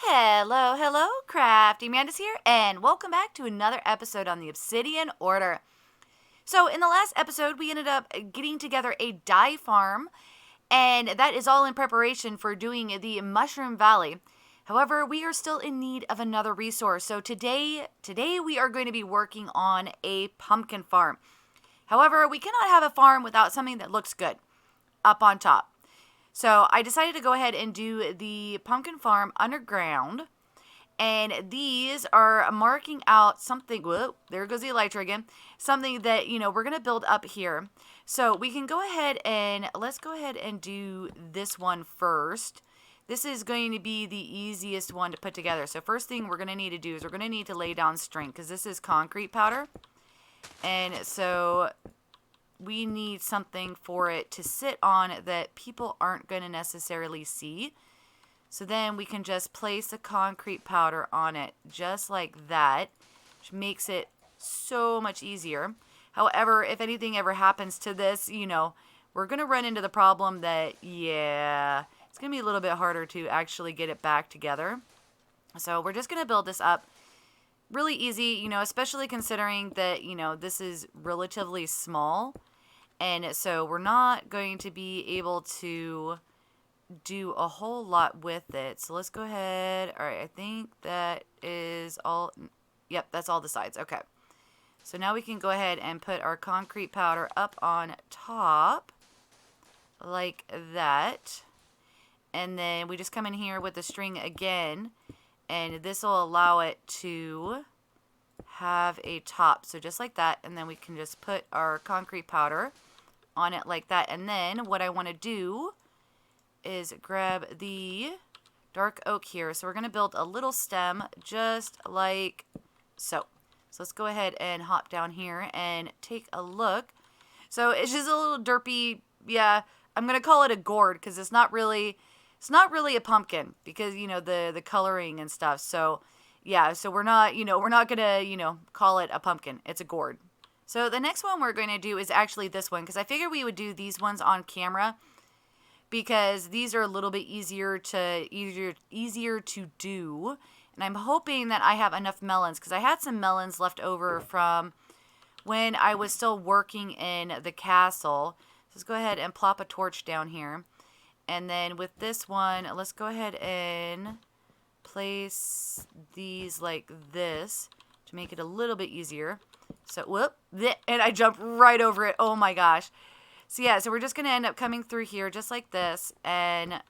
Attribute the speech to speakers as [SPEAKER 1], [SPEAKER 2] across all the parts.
[SPEAKER 1] Hello, hello, CraftingMantis here, and welcome back to another episode on the Obsidian Order. So, in the last episode, we ended up getting together a dye farm, and that is all in preparation for doing the Mushroom Valley. However, we are still in need of another resource, so today we are going to be working on a pumpkin farm. However, we cannot have a farm without something that looks good up on top. So I decided to go ahead and do the pumpkin farm underground. And these are marking out something. Whoa, there goes the elytra again. Something that, we're going to build up here. So we can go ahead and let's go ahead and do this one first. This is going to be the easiest one to put together. So first thing we're going to need to do is we're going to need to lay down string because this is concrete powder. And so we need something for it to sit on that people aren't going to necessarily see. So then we can just place the concrete powder on it just like that, which makes it so much easier. However, if anything ever happens to this, we're going to run into the problem that, it's going to be a little bit harder to actually get it back together. So we're just going to build this up really easy, especially considering that, this is relatively small. And so we're not going to be able to do a whole lot with it. So let's go ahead. All right, I think that is all. Yep, that's all the sides. Okay. So now we can go ahead and put our concrete powder up on top like that. And then we just come in here with the string again. And this will allow it to have a top. So just like that. And then we can just put our concrete powder on it like that. And then what I want to do is grab the dark oak here. So we're going to build a little stem just like so. So let's go ahead and hop down here and take a look. So it's just a little derpy, I'm going to call it a gourd because it's not really a pumpkin because, the coloring and stuff. So so we're not going to, call it a pumpkin. It's a gourd. So the next one we're going to do is actually this one because I figured we would do these ones on camera because these are a little bit easier to do. And I'm hoping that I have enough melons because I had some melons left over from when I was still working in the castle. So let's go ahead and plop a torch down here. And then with this one, let's go ahead and place these like this to make it a little bit easier. So, whoop, and I jumped right over it. Oh my gosh. So so we're just going to end up coming through here just like this and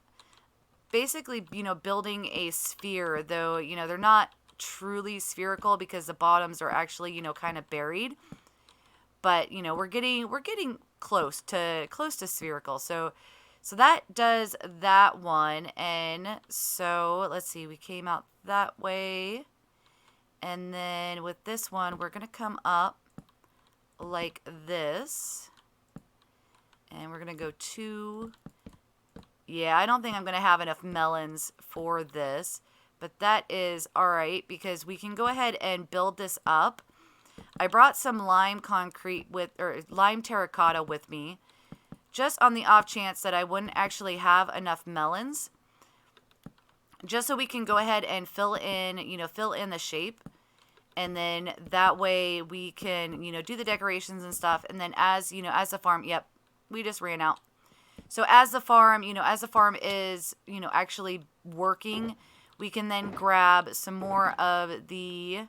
[SPEAKER 1] basically, building a sphere, though, they're not truly spherical because the bottoms are actually, kind of buried. But, we're getting close to spherical. So that does that one. And so let's see, we came out that way. And then with this one, we're going to come up like this. And we're going to go to, I don't think I'm going to have enough melons for this. But that is all right because we can go ahead and build this up. I brought some lime lime terracotta with me. Just on the off chance that I wouldn't actually have enough melons. Just so we can go ahead and fill in the shape. And then that way we can, do the decorations and stuff. And then as the farm, we just ran out. So as the farm, is, actually working, we can then grab some more of the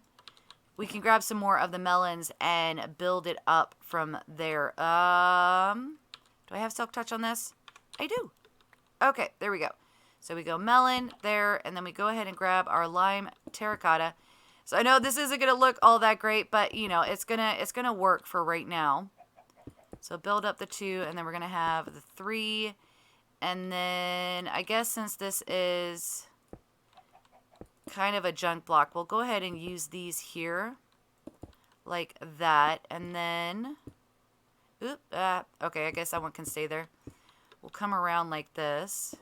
[SPEAKER 1] melons and build it up from there. Do I have silk touch on this? I do. Okay, there we go. So we go melon there, and then we go ahead and grab our lime terracotta. So I know this isn't going to look all that great, but, it's gonna work for right now. So build up the 2, and then we're going to have the 3. And then I guess since this is kind of a junk block, we'll go ahead and use these here like that. And then, okay, I guess that one can stay there. We'll come around like this.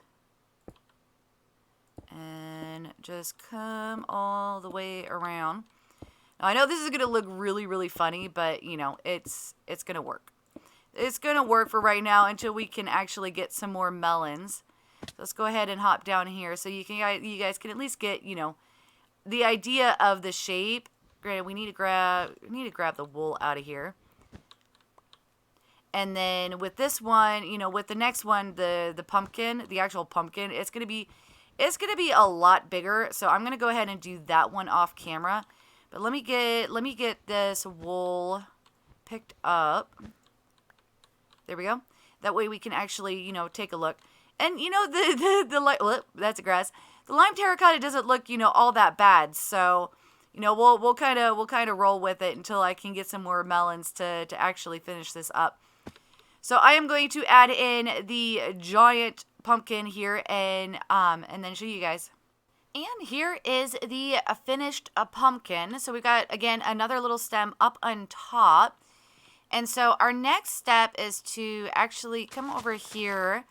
[SPEAKER 1] And just come all the way around. Now, I know this is going to look really, really funny, but, it's going to work. It's going to work for right now until we can actually get some more melons. Let's go ahead and hop down here so you guys can at least get, you know, the idea of the shape. Granted, we need to grab the wool out of here. And then with this one, you know, with the next one, the pumpkin, the actual pumpkin, it's gonna be a lot bigger. So I'm gonna go ahead and do that one off camera. But let me get this wool picked up. There we go. That way we can actually, you know, take a look. And you know, the that's a grass. The lime terracotta doesn't look, you know, all that bad. So, you know, we'll kind of roll with it until I can get some more melons to actually finish this up. So I am going to add in the giant pumpkin here and then show you guys. And here is the finished pumpkin. So we've got, again, another little stem up on top. And so our next step is to actually come over here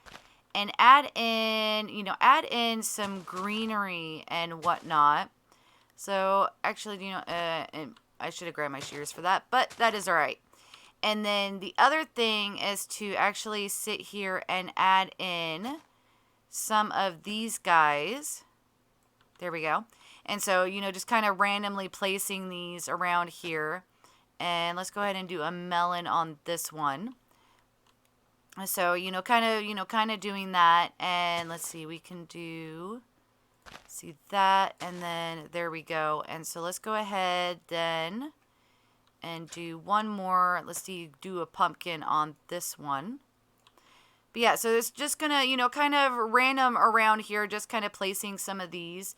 [SPEAKER 1] and add in some greenery and whatnot. So actually, you know, I should have grabbed my shears for that, but that is all right. And then the other thing is to actually sit here and add in some of these guys. There we go. And so, you know, just kind of randomly placing these around here. And let's go ahead and do a melon on this one. So, you know, kind of doing that. And let's see, we can do, see that, and then there we go. And so let's go ahead then and do one more. Let's see, do a pumpkin on this one. But yeah, so it's just gonna, you know, kind of random around here, just kind of placing some of these.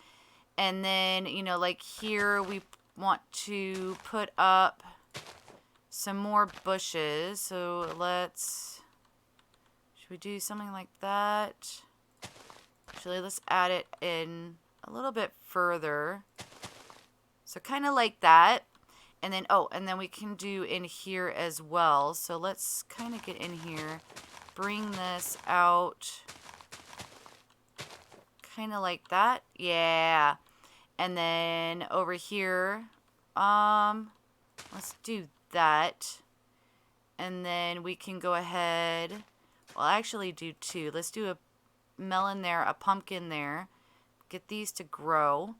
[SPEAKER 1] And then, you know, like here we want to put up some more bushes. So should we do something like that? Actually, let's add it in a little bit further. So kind of like that. And then, oh, and then we can do in here as well. So let's kind of get in here, bring this out kind of like that. Yeah. And then over here, let's do that. And then we can go ahead, well, actually do two. Let's do a melon there, a pumpkin there. Get these to grow.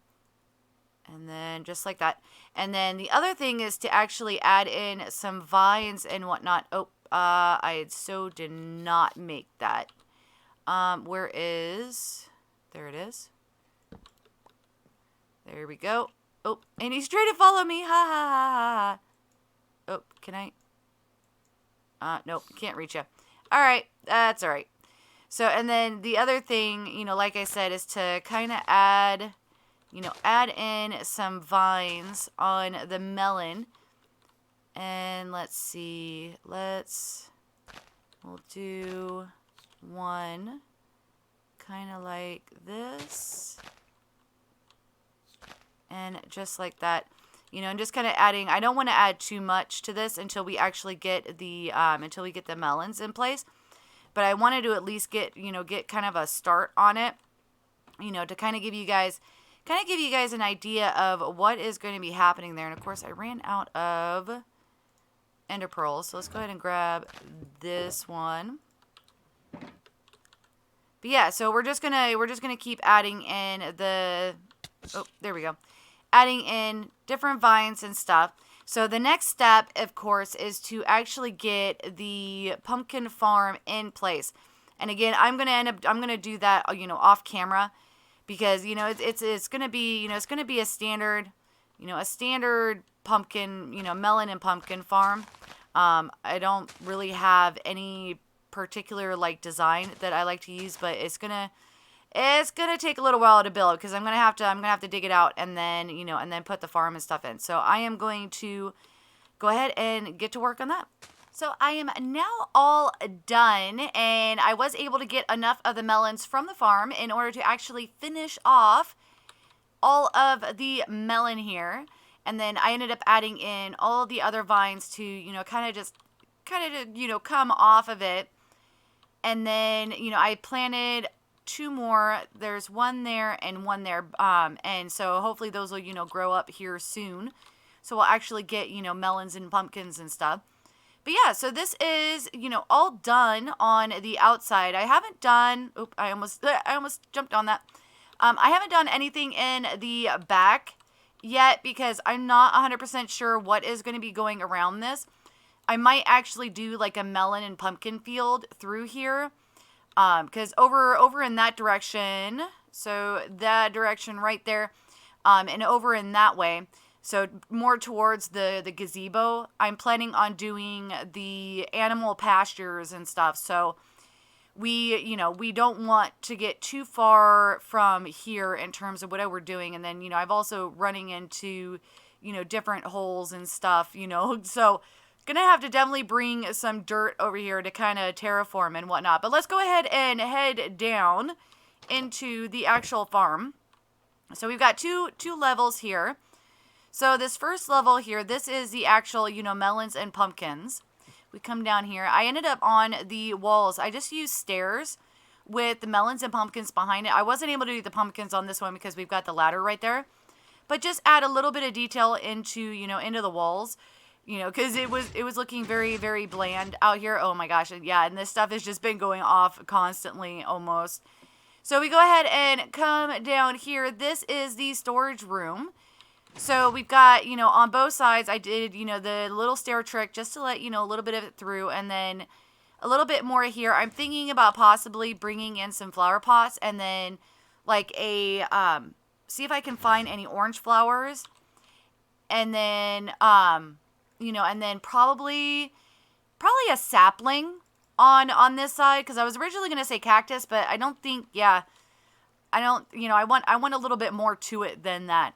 [SPEAKER 1] And then just like that. And then the other thing is to actually add in some vines and whatnot. Oh, I so did not make that. Where is, there it is. There we go. Oh, and he's trying to follow me. Ha ha ha ha. Oh, can I? Nope, can't reach you. All right, that's all right. So, and then the other thing, you know, like I said, is to kind of add, you know, add in some vines on the melon. And let's see, we'll do one kind of like this. And just like that, you know, and just kind of adding, I don't want to add too much to this until we actually get the, melons in place. But I wanted to at least get kind of a start on it, you know, to kind of give you guys an idea of what is going to be happening there. And of course I ran out of ender pearls. So let's go ahead and grab this one. But yeah, so we're just gonna keep adding in the, oh, there we go. Adding in different vines and stuff. So the next step, of course, is to actually get the pumpkin farm in place. And again, I'm gonna do that, you know, off camera, because, you know, it's gonna be, you know, it's gonna be a standard pumpkin, you know, melon and pumpkin farm. I don't really have any particular like design that I like to use, but it's gonna take a little while to build, because I'm gonna have to dig it out and then, you know, and then put the farm and stuff in. So I am going to go ahead and get to work on that. So I am now all done, and I was able to get enough of the melons from the farm in order to actually finish off all of the melon here. And then I ended up adding in all of the other vines to, you know, kind of you know, come off of it. And then, you know, I planted two more. There's one there and one there. And so hopefully those will, you know, grow up here soon. So we'll actually get, you know, melons and pumpkins and stuff. But yeah, so this is, all done on the outside. I haven't done, I almost jumped on that. I haven't done anything in the back yet because I'm not 100% sure what is going to be going around this. I might actually do like a melon and pumpkin field through here. Because over in that direction, so that direction right there, and over in that way, so more towards the gazebo, I'm planning on doing the animal pastures and stuff. So we don't want to get too far from here in terms of whatever we're doing. And then, I've also running into, different holes and stuff, so gonna have to definitely bring some dirt over here to kind of terraform and whatnot. But let's go ahead and head down into the actual farm. So we've got two levels here. So this first level here, this is the actual, melons and pumpkins. We come down here. I ended up on the walls. I just used stairs with the melons and pumpkins behind it. I wasn't able to do the pumpkins on this one because we've got the ladder right there. But just add a little bit of detail into, into the walls. Because it was looking very, very bland out here. Oh my gosh, yeah, and this stuff has just been going off constantly almost. So we go ahead and come down here. This is the storage room. So we've got, on both sides, I did, the little stair trick just to let, a little bit of it through. And then a little bit more here. I'm thinking about possibly bringing in some flower pots and then like see if I can find any orange flowers. And then, and then probably a sapling on this side, because I was originally going to say cactus, but I don't think, I want a little bit more to it than that.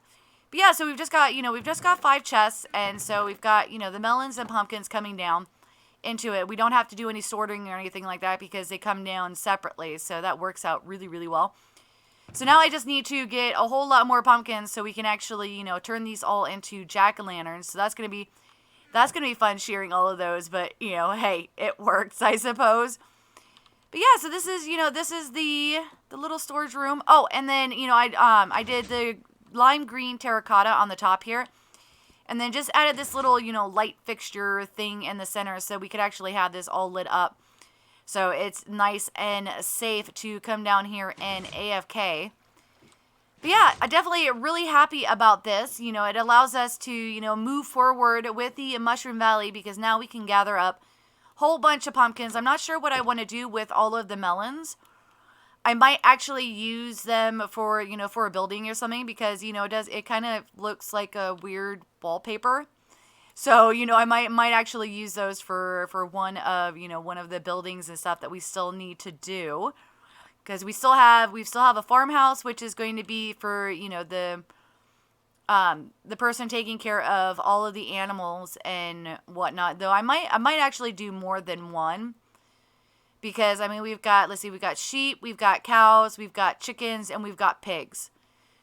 [SPEAKER 1] But yeah, so we've just got 5 chests, and so we've got, the melons and pumpkins coming down into it. We don't have to do any sorting or anything like that because they come down separately, so that works out really, really well. So now I just need to get a whole lot more pumpkins so we can actually, turn these all into jack-o'-lanterns. So that's going to be fun sharing all of those, but, hey, it works, I suppose. But yeah, so this is, this is the little storage room. Oh, and then, I did the lime green terracotta on the top here. And then just added this little, light fixture thing in the center so we could actually have this all lit up. So it's nice and safe to come down here and AFK. But yeah, I'm definitely really happy about this. It allows us to, move forward with the Mushroom Valley because now we can gather up a whole bunch of pumpkins. I'm not sure what I want to do with all of the melons. I might actually use them for, for a building or something because, it kind of looks like a weird wallpaper. So, I might actually use those for one of the buildings and stuff that we still need to do. Because we still have a farmhouse, which is going to be for, the person taking care of all of the animals and whatnot. Though I might actually do more than one. Because, we've got sheep, we've got cows, we've got chickens, and we've got pigs.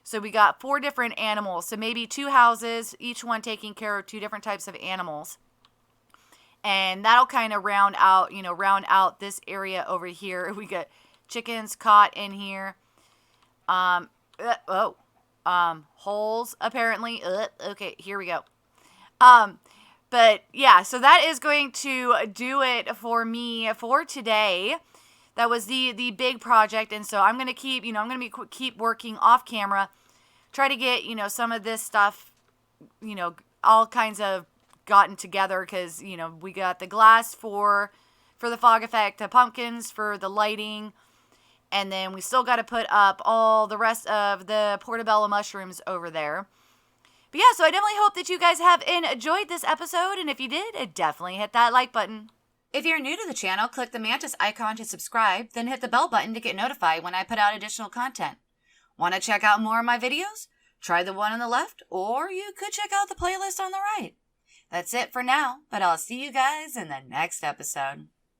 [SPEAKER 1] So we got 4 different animals. So maybe 2 houses, each one taking care of 2 different types of animals. And that'll kind of round out this area over here. We got chickens caught in here. Holes, apparently. Okay, here we go. But yeah, so that is going to do it for me for today. That was the big project, and so I'm going to keep, keep working off camera, try to get, some of this stuff, all kinds of gotten together because, we got the glass for the fog effect, the pumpkins for the lighting, and then we still got to put up all the rest of the portobello mushrooms over there. But yeah, so I definitely hope that you guys have enjoyed this episode, and if you did, definitely hit that like button. If you're new to the channel, click the Mantis icon to subscribe, then hit the bell button to get notified when I put out additional content. Want to check out more of my videos? Try the one on the left, or you could check out the playlist on the right. That's it for now, but I'll see you guys in the next episode.